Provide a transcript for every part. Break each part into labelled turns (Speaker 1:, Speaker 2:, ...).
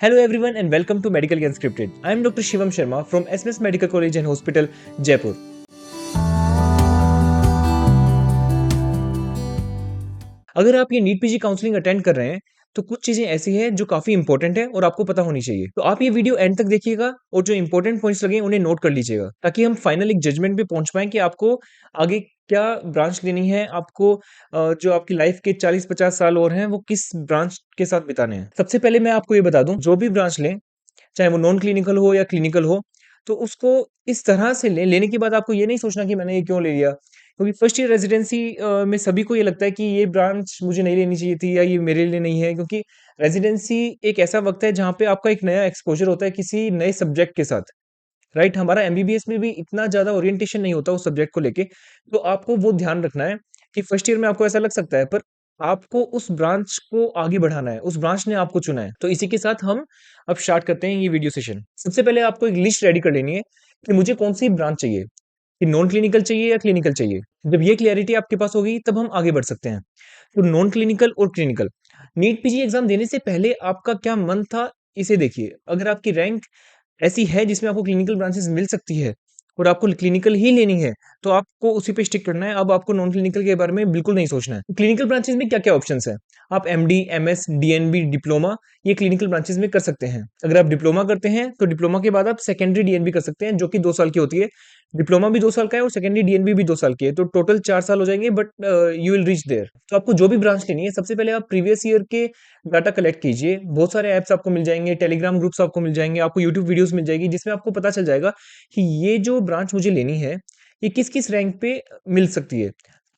Speaker 1: Hello everyone and welcome to Medical Unscripted. I am Dr. Shivam Sharma from SMS Medical College and Hospital, Jaipur. अगर आप ये NEET PG counselling attend कर रहे हैं तो कुछ चीजें ऐसी हैं जो काफी इंपॉर्टेंट है और आपको पता होनी चाहिए। तो आप ये वीडियो एंड तक देखिएगा और जो इंपॉर्टेंट पॉइंट्स लगे उन्हें नोट कर लीजिएगा ताकि हम फाइनल एक जजमेंट पे पहुंच पाएं कि आपको आगे क्या ब्रांच लेनी है। आपको जो आपकी लाइफ के 40-50 साल और हैं वो किस ब्रांच के साथ बिताने हैं। सबसे पहले मैं आपको ये बता दूं, जो भी ब्रांच लें चाहे वो नॉन क्लिनिकल हो या क्लिनिकल हो, तो उसको इस तरह से लें। लेने के बाद आपको ये नहीं सोचना कि मैंने ये क्यों ले लिया, क्योंकि फर्स्ट ईयर रेजिडेंसी में सभी को ये लगता है कि ये ब्रांच मुझे नहीं लेनी चाहिए थी या ये मेरे लिए नहीं है, क्योंकि रेजिडेंसी एक ऐसा वक्त है जहाँ पे आपका एक नया एक्सपोजर होता है किसी नए सब्जेक्ट के साथ। राइट, हमारा एमबीबीएस में भी इतना ज़्यादा ओरिएंटेशन नहीं होता उस सब्जेक्ट को लेके, तो आपको वो ध्यान रखना है कि फर्स्ट ईयर में आपको ऐसा लग सकता है, पर आपको उस ब्रांच को आगे बढ़ाना है, उस ब्रांच ने आपको चुना है। तो इसी के साथ हम अब स्टार्ट करते हैं ये वीडियो सेशन। सबसे पहले आपको एक लिस्ट रेडी कर लेनी है कि मुझे कौन सी ब्रांच चाहिए, कि नॉन क्लिनिकल चाहिए या क्लिनिकल चाहिए। जब ये क्लैरिटी आपके पास होगी तब हम आगे बढ़ सकते हैं। तो नॉन क्लिनिकल और क्लिनिकल, नीट पीजी एग्जाम देने से पहले आपका क्या मन था, इसे देखिए। अगर आपकी रैंक ऐसी है जिसमें आपको क्लिनिकल ब्रांचेस मिल सकती है और आपको क्लिनिकल ही लेनी है, तो आपको उसी पे स्टिक करना है। अब आपको नॉन क्लिनिकल के बारे में बिल्कुल नहीं सोचना है। क्लिनिकल ब्रांचेस में क्या क्या ऑप्शंस हैं? आप एमडी, एमएस, डीएनबी, डिप्लोमा, ये क्लिनिकल ब्रांचेस में कर सकते हैं। अगर आप डिप्लोमा करते हैं तो डिप्लोमा के बाद आप सेकेंडरी डीएनबी कर सकते हैं, जो कि 2 साल की होती है। डिप्लोमा भी 2 साल का है और सेकेंडरी डीएनबी भी 2 साल की है, तो टोटल 4 साल हो जाएंगे, but you will reach there. तो आपको जो भी ब्रांच लेनी है, सबसे पहले आप प्रीवियस ईयर के डाटा कलेक्ट कीजिए। बहुत सारे ऐप्स आपको मिल जाएंगे, टेलीग्राम ग्रुप्स आपको मिल जाएंगे, आपको यूट्यूब वीडियोस मिल जाएगी, जिसमें आपको पता चल जाएगा कि ये जो ब्रांच मुझे लेनी है ये किस किस रैंक पे मिल सकती है।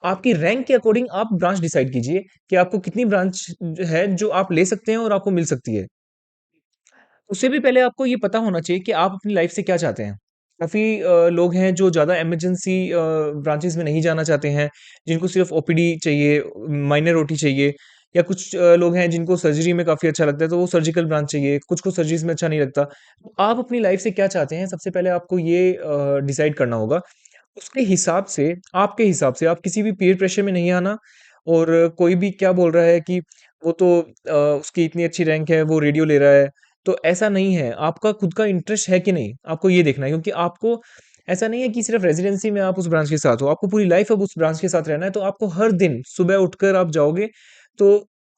Speaker 1: आपकी रैंक के अकॉर्डिंग आप ब्रांच डिसाइड कीजिए कि आपको कितनी ब्रांच है जो आप ले सकते हैं और आपको मिल सकती है। उससे भी पहले आपको ये पता होना चाहिए कि आप अपनी लाइफ से क्या चाहते हैं। काफ़ी लोग हैं जो ज़्यादा इमरजेंसी ब्रांचेस में नहीं जाना चाहते हैं, जिनको सिर्फ ओपीडी चाहिए, माइनर ओटी चाहिए, या कुछ लोग हैं जिनको सर्जरी में काफ़ी अच्छा लगता है, तो वो सर्जिकल ब्रांच चाहिए, कुछ को सर्जरीज में अच्छा नहीं लगता। तो आप अपनी लाइफ से क्या चाहते हैं, सबसे पहले आपको ये डिसाइड करना होगा। उसके हिसाब से, आपके हिसाब से, आप किसी भी पीयर प्रेशर में नहीं आना। और कोई भी क्या बोल रहा है कि वो तो उसकी इतनी अच्छी रैंक है, वो रेडियो ले रहा है, तो ऐसा नहीं है। आपका खुद का इंटरेस्ट है कि नहीं, आपको ये देखना है, क्योंकि आपको ऐसा नहीं है कि सिर्फ रेजिडेंसी में आप उस ब्रांच के साथ हो, आपको पूरी लाइफ अब उस ब्रांच के साथ रहना है। तो आपको हर दिन सुबह उठकर आप जाओगे तो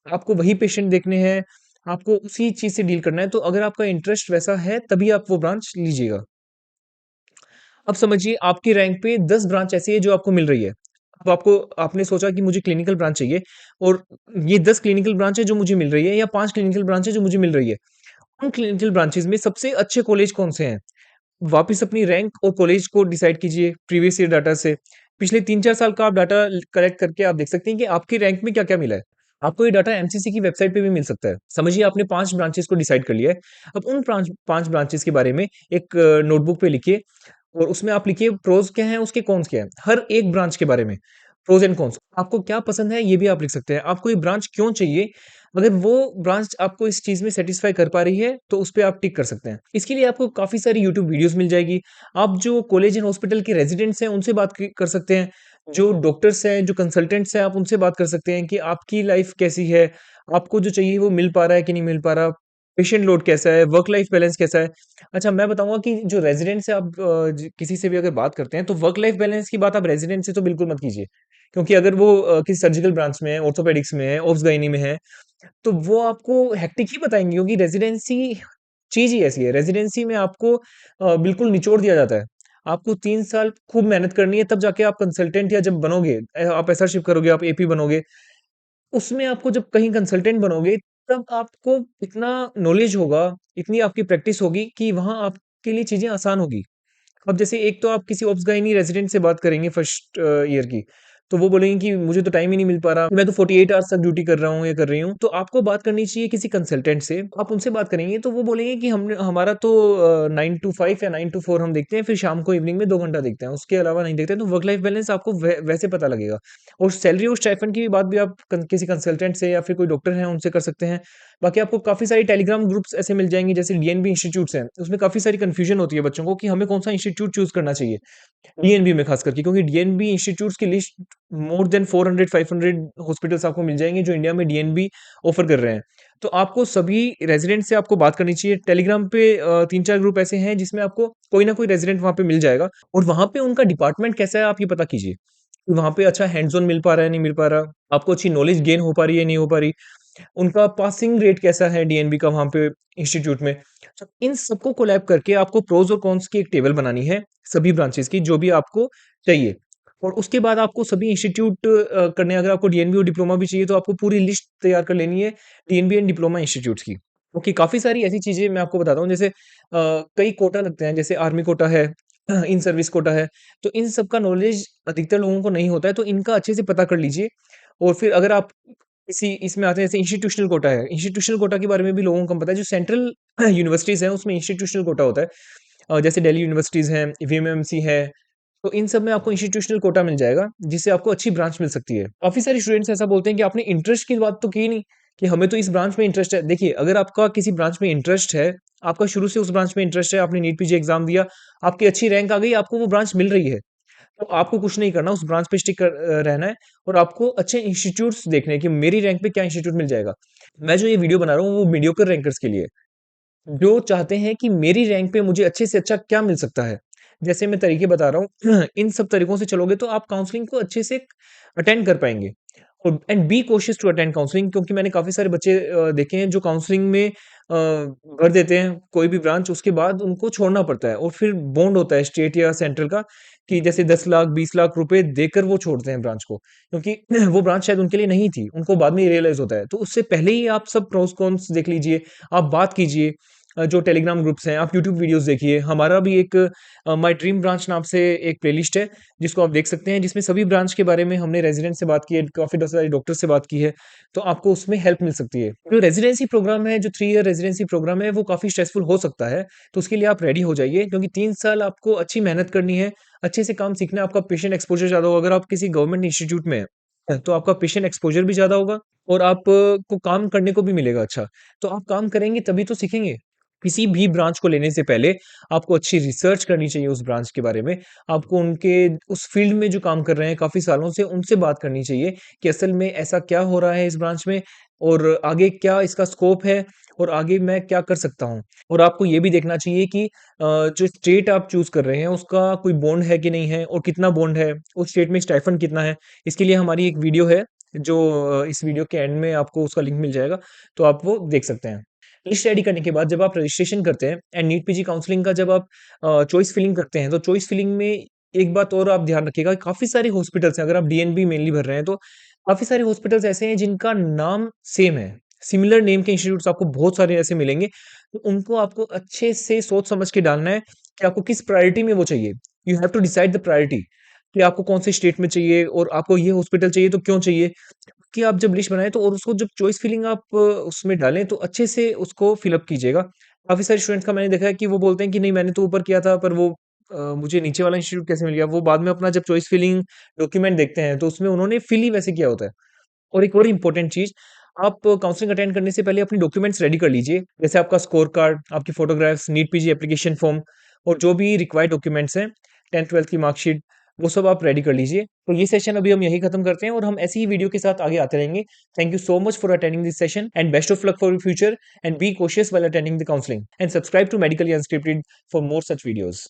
Speaker 1: आपको वही पेशेंट देखने हैं, आपको उसी चीज़ से डील करना है। तो अगर आपका इंटरेस्ट वैसा है तभी आप वो ब्रांच लीजिएगा। अब समझिए आपकी रैंक पे 10 ब्रांच ऐसी है जो आपको मिल रही है। अब आपने सोचा कि मुझे क्लिनिकल ब्रांच चाहिए, और ये 10 क्लिनिकल ब्रांच है जो मुझे मिल रही है, या 5 क्लिनिकल ब्रांच है जो मुझे मिल रही है। उन क्लिनिकल ब्रांचेज़ में सबसे अच्छे कॉलेज कौन-से हैं? वापिस अपनी रैंक और कॉलेज को डिसाइड कीजिए प्रीवियस ईयर डाटा से। पिछले 3-4 साल का आप डाटा कलेक्ट करके आप देख सकते हैं कि आपकी रैंक में क्या-क्या मिला है। आपको ये डाटा एमसीसी की वेबसाइट पे भी मिल सकता है। समझिए आपने 5 ब्रांचेज़ को डिसाइड कर लिया है। अब उन 5 ब्रांचेज़ के बारे में एक नोटबुक पे लिखिए, और उसमें आप लिखिए प्रोज़ क्या हैं, उसके कॉन्स क्या हैं। हर एक ब्रांच के बारे में प्रोज़ एंड कॉन्स। आपको क्या पसंद है ये भी आप लिख सकते हैं। आपको ये ब्रांच क्यों चाहिए? अगर वो ब्रांच आपको इस चीज़ में सैटिस्फाई कर पा रही है, तो उसपे आप टिक कर सकते हैं। इसके लिए आपको काफ़ी सारी यूट्यूब वीडियोज़ मिल जाएगी। आप जो कॉलेज एंड हॉस्पिटल के रेज़िडेंट्स हैं, उनसे बात क कर सकते हैं। जो डॉक्टर्स हैं, जो कंसल्टेंट्स हैं, आप उनसे बात कर सकते हैं कि आपकी लाइफ़ कैसी है? आपको जो चाहिए वो मिल पा रहा है कि नहीं मिल पा रहा? पेशेंट लोड कैसा है? वर्क लाइफ़ बैलेंस कैसा है? अच्छा, मैं बताऊँगा कि जो रेज़िडेंट्स हैं, आप किसी से भी अगर बात करते हैं, तो वर्क लाइफ़ बैलेंस की बात आप रेज़िडेंट से तो बिल्कुल मत कीजिए। क्योंकि अगर वो किसी सर्जिकल ब्रांच में है, ऑर्थोपेडिक्स में है, ऑब्स-गायनी में है, तो वो आपको हेक्टिक ही बताएँगे, क्योंकि रेज़िडेंसी चीज़ ही ऐसी है। रेज़िडेंसी में आपको बिल्कुल निचोड़ दिया जाता है। आपको 3 साल खूब मेहनत करनी है, तब जाके आप कंसल्टेंट या जब बनोगे, आप एसआरशिप करोगे, आप एपी बनोगे। उसमें आपको जब कहीं कंसल्टेंट बनोगे, तब आपको इतना नॉलेज होगा, इतनी आपकी प्रैक्टिस होगी कि वहाँ आपके लिए चीज़ें आसान होगी। अब जैसे एक तो आप किसी ऑब्स-गायनी रेज़िडेंट से बात करेंगे फर्स्ट ईयर की, तो वो बोलेंगे कि मुझे तो टाइम ही नहीं मिल पा रहा, मैं तो 48 आवर्स तक ड्यूटी कर रहा हूँ, ये कर रही हूँ। तो आपको बात करनी चाहिए किसी कंसल्टेंट से। आप उनसे बात करेंगे तो वो बोलेंगे कि हमने हमारा तो 9 टू 5 या 9 टू 4 हम देखते हैं, फिर शाम को इवनिंग में 2 घंटा देखते हैं, उसके अलावा नहीं देखते हैं। तो वर्क लाइफ बैलेंस आपको वैसे पता लगेगा। और सैलरी और स्टाइपेंड की भी बात भी आप किसी कंसल्टेंट से या फिर कोई डॉक्टर हैं उनसे कर सकते हैं। बाकी आपको काफ़ी सारी टेलीग्राम ग्रुप्स ऐसे मिल जाएंगे, जैसे डीएनबी इंस्टीट्यूट्स हैं, उसमें काफ़ी सारी कन्फ्यूजन होती है बच्चों को कि हमें कौन सा इंस्टीट्यूट चूज करना चाहिए। डीएनबी में खास करके, क्योंकि डीएनबी इंस्टीट्यूट्स की लिस्ट मोर देन 400-500 हॉस्पिटल्स आपको मिल जाएंगे जो इंडिया में डीएनबी ऑफर कर रहे हैं। तो आपको सभी रेज़िडेंट से आपको बात करनी चाहिए। टेलीग्राम पे 3-4 ग्रुप ऐसे हैं जिसमें आपको कोई ना कोई रेज़िडेंट वहाँ पे मिल जाएगा और वहाँ पे उनका डिपार्टमेंट कैसा है आप ये पता कीजिए। कि वहाँ पे अच्छा हैंड्स ऑन मिल पा रहा है, नहीं मिल पा रहा, आपको अच्छी नॉलेज गेन हो पा रही है, नहीं हो पा रही, उनका पासिंग रेट कैसा है डीएनबी का वहाँ पे इंस्टीट्यूट में। तो इन सबको कोलैब करके आपको प्रोज़ और कॉन्स की एक टेबल बनानी है, सभी ब्रांचेज़ की जो भी आपको चाहिए। और उसके बाद आपको सभी इंस्टीट्यूट करने अगर आपको डीएनबी और डिप्लोमा भी चाहिए तो आपको पूरी लिस्ट तैयार कर लेनी है डीएनबी एंड डिप्लोमा इंस्टीट्यूट्स की। क्योंकि काफ़ी सारी ऐसी चीज़ें मैं आपको बताता हूँ जैसे कई कोटा लगते हैं जैसे आर्मी कोटा है, इन सर्विस कोटा है, तो इन सब का नॉलेज अधिकतर लोगों को नहीं होता है, तो इनका अच्छे से पता कर लीजिए। और फिर अगर आप किसी इसमें आते हैं जैसे इंस्टीट्यूशनल कोटा है, इंस्टीट्यूशनल कोटा के बारे में भी लोगों को कम पता है, जो सेंट्रल यूनिवर्सिटीज़ हैं उसमें इंस्टीट्यूशनल कोटा होता है। जैसे दिल्ली यूनिवर्सिटीज़ हैं, वीएमएमसी है, तो इन सब में आपको इंस्टीट्यूशनल कोटा मिल जाएगा, जिससे आपको अच्छी ब्रांच मिल सकती है। काफ़ी सारे स्टूडेंट्स ऐसा बोलते हैं कि आपने इंटरेस्ट की बात तो की नहीं, कि हमें तो इस ब्रांच में इंटरेस्ट है। देखिए, अगर आपका किसी ब्रांच में इंटरेस्ट है, आपका शुरू से उस ब्रांच में इंटरेस्ट है, आपने नीट पीजी एग्ज़ाम दिया, आपकी अच्छी रैंक आ गई, आपको वो ब्रांच मिल रही है, तो आपको कुछ नहीं करना, उस ब्रांच पे स्टिक रहना है और आपको अच्छे इंस्टीट्यूट्स देखने हैं कि मेरी रैंक पे क्या इंस्टीट्यूट मिल जाएगा। मैं जो ये वीडियो बना रहा हूँ, वो मीडियोकर रैंकर्स के लिए है। जो चाहते हैं कि मेरी रैंक पे मुझे अच्छे से अच्छा क्या मिल सकता है। जैसे मैं तरीके बता रहा हूँ, इन सब तरीकों से चलोगे तो आप काउंसलिंग को अच्छे से अटेंड कर पाएँगे। और and be cautious to attend counselling, क्योंकि मैंने काफ़ी सारे बच्चे देखे हैं जो काउंसलिंग में भर देते हैं कोई भी ब्रांच, उसके बाद उनको छोड़ना पड़ता है और फिर बॉन्ड होता है स्टेट या सेंट्रल का कि जैसे 10 लाख 20 लाख रुपए देकर वो छोड़ते हैं ब्रांच को, क्योंकि वो ब्रांच शायद उनके लिए नहीं थी, उनको बाद में रियलाइज़ होता है। तो उससे पहले ही आप सब प्रोस कॉन्स देख लीजिए, आप बात कीजिए। जो टेलीग्राम ग्रुप्स हैं, आप यूट्यूब वीडियोज़ देखिए। हमारा भी एक माय ड्रीम ब्रांच नाम से एक प्लेलिस्ट है, जिसको आप देख सकते हैं, जिसमें सभी ब्रांच के बारे में हमने रेज़िडेंट से बात की है, काफ़ी सारे डॉक्टर से बात की है, तो आपको उसमें हेल्प मिल सकती है। जो रेज़िडेंसी प्रोग्राम है, जो 3 ईयर रेज़िडेंसी प्रोग्राम है, वो काफ़ी स्ट्रेसफुल हो सकता है, तो उसके लिए आप रेडी हो जाइए, क्योंकि 3 साल आपको अच्छी मेहनत करनी है, अच्छे से काम सीखना है, आपका पेशेंट एक्सपोज़र ज़्यादा होगा। अगर आप किसी गवर्नमेंट इंस्टीट्यूट में हैं, तो आपका पेशेंट एक्सपोज़र भी ज़्यादा होगा और आप को काम करने को भी मिलेगा अच्छा। तो आप काम करेंगे तभी तो सीखेंगे। किसी भी ब्रांच को लेने से पहले आपको अच्छी रिसर्च करनी चाहिए उस ब्रांच के बारे में। आपको उनके उस फ़ील्ड में जो काम कर रहे हैं काफ़ी सालों से, उनसे बात करनी चाहिए कि असल में ऐसा क्या हो रहा है इस ब्रांच में और आगे क्या इसका स्कोप है और आगे मैं क्या कर सकता हूँ। और आपको ये भी देखना चाहिए कि जो स्टेट आप चूज़ कर रहे हैं, उसका कोई बॉन्ड है कि नहीं है और कितना बॉन्ड है, उस स्टेट में स्टाइपेंड कितना है। इसके लिए हमारी एक वीडियो है, जो इस वीडियो के एंड में आपको उसका लिंक मिल जाएगा, तो आप वो देख सकते हैं। लिस्ट रेडी करने के बाद जब आप रजिस्ट्रेशन करते हैं एंड नीट पीजी काउंसलिंग का जब आप चॉइस फिलिंग करते हैं, तो चॉइस फिलिंग में एक बात और आप ध्यान रखिएगा, काफ़ी सारे हॉस्पिटल्स हैं, अगर आप डीएनबी मेनली भर रहे हैं, तो काफ़ी सारे हॉस्पिटल्स ऐसे हैं जिनका नाम सेम है। सिमिलर नेम के इंस्टीट्यूट्स आपको बहुत सारे ऐसे मिलेंगे, तो उनको आपको अच्छे से सोच समझ के डालना है कि आपको किस प्रायोरिटी में वो चाहिए। You have to decide the priority कि आपको कौन से स्टेट में चाहिए और आपको ये हॉस्पिटल चाहिए तो क्यों चाहिए। कि आप जब लिस्ट बनाएँ तो और उसको जब चॉइस फिलिंग आप उसमें डालें तो अच्छे से उसको फिल अप कीजिएगा। काफ़ी सारे स्टूडेंट्स का मैंने देखा है कि वो बोलते हैं कि नहीं मैंने तो ऊपर किया था पर वो मुझे नीचे वाला इंस्टीट्यूट कैसे मिल गया? वो बाद में अपना जब चॉइस फिलिंग डॉक्यूमेंट देखते हैं तो उसमें उन्होंने फिल ही वैसे किया होता है। और एक और इम्पोर्टेंट चीज़, आप काउंसलिंग अटेंड करने से पहले अपने डॉक्यूमेंट्स रेडी कर लीजिए। जैसे आपका स्कोर कार्ड, आपकी photographs, NEET PG application form और जो भी रिक्वायर्ड डॉक्यूमेंट्स हैं, 10th-12th की मार्कशीट, वो सब आप रेडी कर लीजिए। तो ये सेशन अभी हम यहीं खत्म करते हैं और हम ऐसी ही वीडियो के साथ आगे आते रहेंगे। Thank you so much for attending this session and best of luck for your future and be cautious while attending the counselling and subscribe to Medically Unscripted for more such videos.